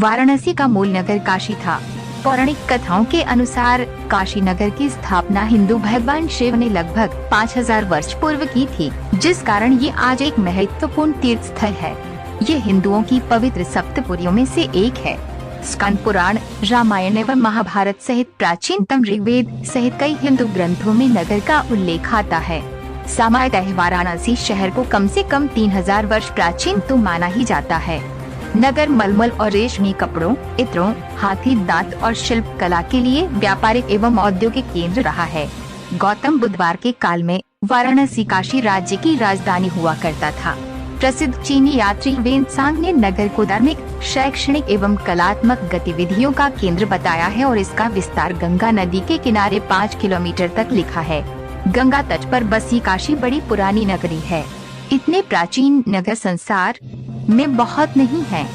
वाराणसी का मूल नगर काशी था। पौराणिक कथाओं के अनुसार काशी नगर की स्थापना हिंदू भगवान शिव ने लगभग 5000 वर्ष पूर्व की थी, जिस कारण ये आज एक महत्वपूर्ण तीर्थ स्थल है। ये हिंदुओं की पवित्र सप्तपुरियों में से एक है। स्कंद पुराण, रामायण एवं महाभारत सहित प्राचीनतम ऋग्वेद सहित कई हिंदू ग्रंथों में नगर का उल्लेख आता है। सामान्यतः वाराणसी शहर को कम से कम 3000 वर्ष प्राचीन तो माना ही जाता है। नगर मलमल और रेशमी कपड़ों, इत्रों, हाथी दांत और शिल्प कला के लिए व्यापारिक एवं औद्योगिक केंद्र रहा है। गौतम बुद्धवार के काल में वाराणसी काशी राज्य की राजधानी हुआ करता था। प्रसिद्ध चीनी यात्री वेनसांग ने नगर को धार्मिक, शैक्षणिक एवं कलात्मक गतिविधियों का केंद्र बताया है और इसका विस्तार गंगा नदी के किनारे 5 किलोमीटर तक लिखा है। गंगा तट पर बसी काशी बड़ी पुरानी नगरी है। इतने प्राचीन नगर संसार में बहुत नहीं है।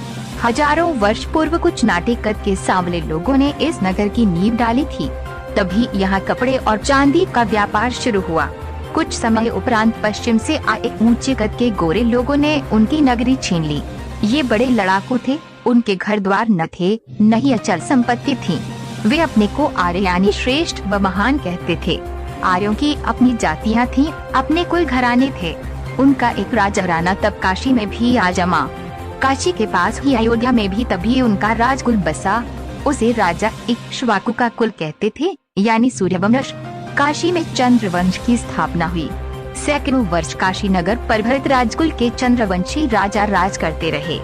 हजारों वर्ष पूर्व कुछ नाटेकद के सांवले लोगों ने इस नगर की नींव डाली थी। तभी यहाँ कपड़े और चांदी का व्यापार शुरू हुआ। कुछ समय उपरांत पश्चिम से आए ऊंचे कद के गोरे लोगों ने उनकी नगरी छीन ली। ये बड़े लड़ाकू थे, उनके घर द्वार न थे, न ही अचल संपत्ति थी। वे अपने को आर्य यानी श्रेष्ठ व महान कहते थे। आर्यों की अपनी जातियाँ थीं, अपने कुल घराने थे। उनका एक राजा राणा तब काशी में भी आ जमा। काशी के पास ही अयोध्या में भी तभी उनका राजकुल बसा। उसे राजा इक्ष्वाकु का कुल कहते थे, यानी सूर्यवंश। काशी में चंद्रवंश की स्थापना हुई। सैकड़ों वर्ष काशी नगर पर भरत राजकुल के चंद्रवंशी राजा राज करते रहे।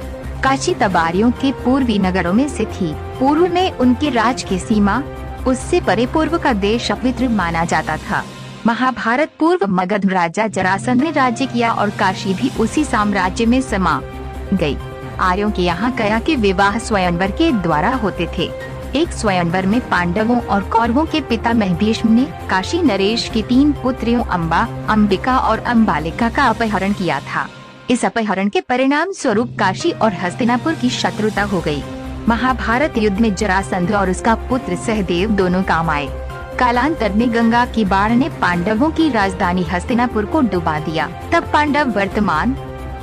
काशी तब आर्यों के पूर्वी नगरों में से थी। पूर्व में उनके राज की सीमा, उससे परे पूर्व का देश अपवित्र माना जाता था। महाभारत पूर्व मगध राजा जरासंध ने राज्य किया और काशी भी उसी साम्राज्य में समा गई। आर्यों के यहाँ गया के विवाह स्वयंवर के द्वारा होते थे। एक स्वयंवर में पांडवों और कौरवों के पिता भीष्म ने काशी नरेश की 3 पुत्रियों अम्बा, अंबिका और अम्बालिका का अपहरण किया था। इस अपहरण के परिणाम स्वरूप काशी और हस्तिनापुर की शत्रुता हो गई। महाभारत युद्ध में जरासंध और उसका पुत्र सहदेव दोनों काम आए। कालांतर में गंगा की बाढ़ ने पांडवों की राजधानी हस्तिनापुर को डुबा दिया। तब पांडव वर्तमान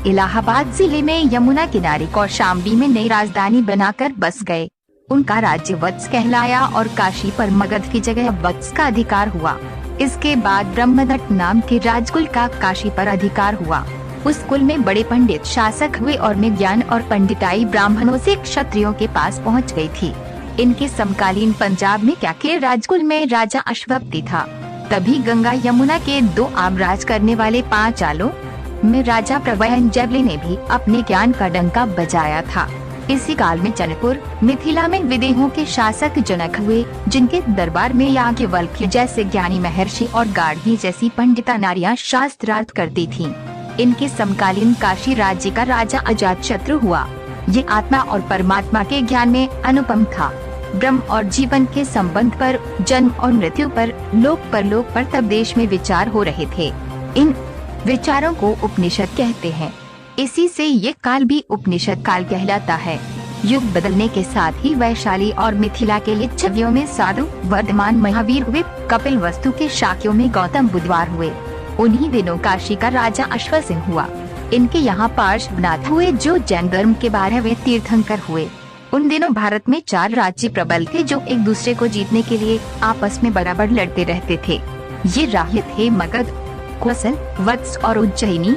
इलाहाबाद जिले में यमुना किनारे कौशाम्बी में नई राजधानी बनाकर बस गए। उनका राज्य वत्स कहलाया और काशी पर मगध की जगह वत्स का अधिकार हुआ। इसके बाद ब्रह्मदत्त नाम के राजकुल का काशी पर अधिकार हुआ। उस कुल में बड़े पंडित शासक हुए और में ज्ञान और पंडिताई ब्राह्मणों से क्षत्रियों के पास पहुंच गई थी। इनके समकालीन पंजाब में क्या के राजकुल में राजा अश्वपति था। तभी गंगा यमुना के 2 आम राज करने वाले पांचालों में राजा प्रवयंजबली ने भी अपने ज्ञान का डंका बजाया था। इसी काल में जनकपुर, मिथिला में विदेहों के शासक जनक हुए, जिनके दरबार में याज्ञवल्क्य जैसे ज्ञानी महर्षि और गार्गी जैसी पंडिता नारियां शास्त्रार्थ करती थीं। इनके समकालीन काशी राज्य का राजा अजातशत्रु हुआ। ये आत्मा और परमात्मा के ज्ञान में अनुपम था। ब्रह्म और जीवन के संबंध पर, जन्म और मृत्यु पर, लोक पर तब देश में विचार हो रहे थे। इन विचारों को उपनिषद कहते हैं। इसी से ये काल भी उपनिषद काल कहलाता है। युग बदलने के साथ ही वैशाली और मिथिला के लिच्छवियों में साधु वर्धमान महावीर हुए। कपिल वस्तु के शाक्यों में गौतम बुद्धवार हुए। उन्हीं दिनों काशी का राजा अश्वसिंह हुआ। इनके यहाँ पार्श्वनाथ हुए, जो जैन धर्म के 12वें तीर्थंकर हुए। उन दिनों भारत में 4 राज्य प्रबल थे, जो एक दूसरे को जीतने के लिए आपस में बराबर लड़ते रहते थे। ये राज्य थे मगध, कोसल, वत्स और उज्जैनी।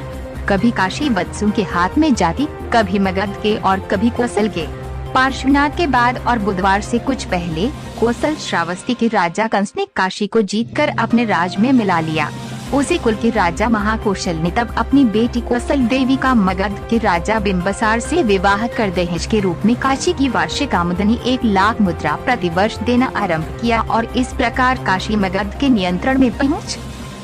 कभी काशी वत्सों के हाथ में जाती, कभी मगध के और कभी कोसल के। पार्श्वनाथ के बाद और बुधवार से कुछ पहले कोसल श्रावस्ती के राजा कंस ने काशी को जीतकर अपने राज में मिला लिया। उसी कुल के राजा महाकौशल ने तब अपनी बेटी कौशल देवी का मगध के राजा बिंबसार से विवाह कर दहेज के रूप में काशी की वार्षिक आमदनी 1 लाख मुद्रा प्रतिवर्ष देना आरंभ किया और इस प्रकार काशी मगध के नियंत्रण में पहुंच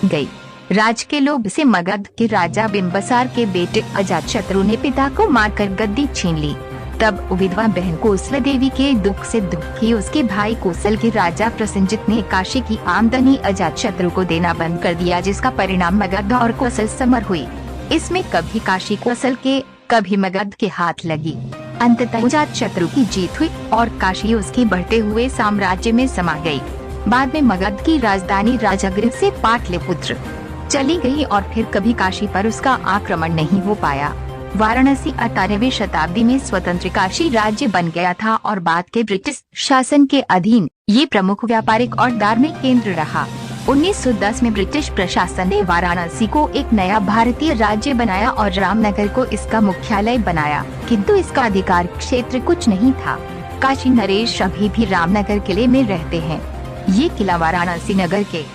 गई। राज के लोभ से मगध के राजा बिंबसार के बेटे अजातशत्रु ने पिता को मारकर गद्दी छीन ली। तब विधवा बहन कौशल देवी के दुख से दुखी उसके भाई कौशल के राजा प्रसेनजित ने काशी की आमदनी अजातशत्रु को देना बंद कर दिया, जिसका परिणाम मगध और कौशल समर हुई। इसमें कभी काशी कौशल के, कभी मगध के हाथ लगी। अंततः अजातशत्रु की जीत हुई और काशी उसके बढ़ते हुए साम्राज्य में समा गई। बाद में मगध की राजधानी राजगृह से पाटलिपुत्र चली गई और फिर कभी काशी पर उसका आक्रमण नहीं हो पाया। वाराणसी 18वीं शताब्दी में स्वतंत्र काशी राज्य बन गया था और बाद के ब्रिटिश शासन के अधीन ये प्रमुख व्यापारिक और धार्मिक केंद्र रहा। 1910 में ब्रिटिश प्रशासन ने वाराणसी को एक नया भारतीय राज्य बनाया और रामनगर को इसका मुख्यालय बनाया, किंतु इसका अधिकार क्षेत्र कुछ नहीं था। काशी नरेश अभी भी रामनगर किले में रहते हैं। ये किला वाराणसी नगर के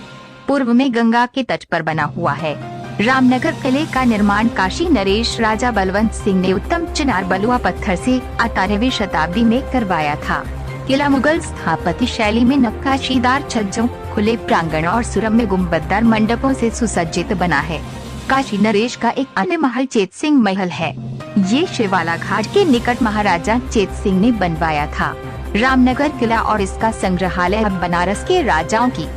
पूर्व में गंगा के तट पर बना हुआ है। रामनगर किले का निर्माण काशी नरेश राजा बलवंत सिंह ने उत्तम चिनार बलुआ पत्थर से 18वीं शताब्दी में करवाया था। किला मुगल स्थापत्य शैली में नक्काशीदार छज्जों, खुले प्रांगण और सुरम्य गुंबददार मंडपों से सुसज्जित बना है। काशी नरेश का एक अन्य महल चेत सिंह महल है। ये शिवाला घाट के निकट महाराजा चेत सिंह ने बनवाया था। रामनगर किला और इसका संग्रहालय अब बनारस के राजाओं की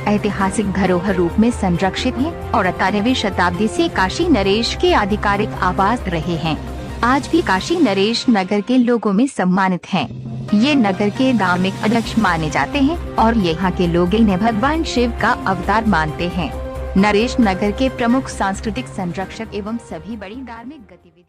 ऐतिहासिक धरोहर रूप में संरक्षित है और 18वीं शताब्दी से काशी नरेश के आधिकारिक आवास रहे हैं। आज भी काशी नरेश नगर के लोगों में सम्मानित हैं। ये नगर के धार्मिक अध्यक्ष माने जाते हैं और यहाँ के लोग इन्हें भगवान शिव का अवतार मानते हैं। नरेश नगर के प्रमुख सांस्कृतिक संरक्षक एवं सभी बड़ी धार्मिक गतिविधि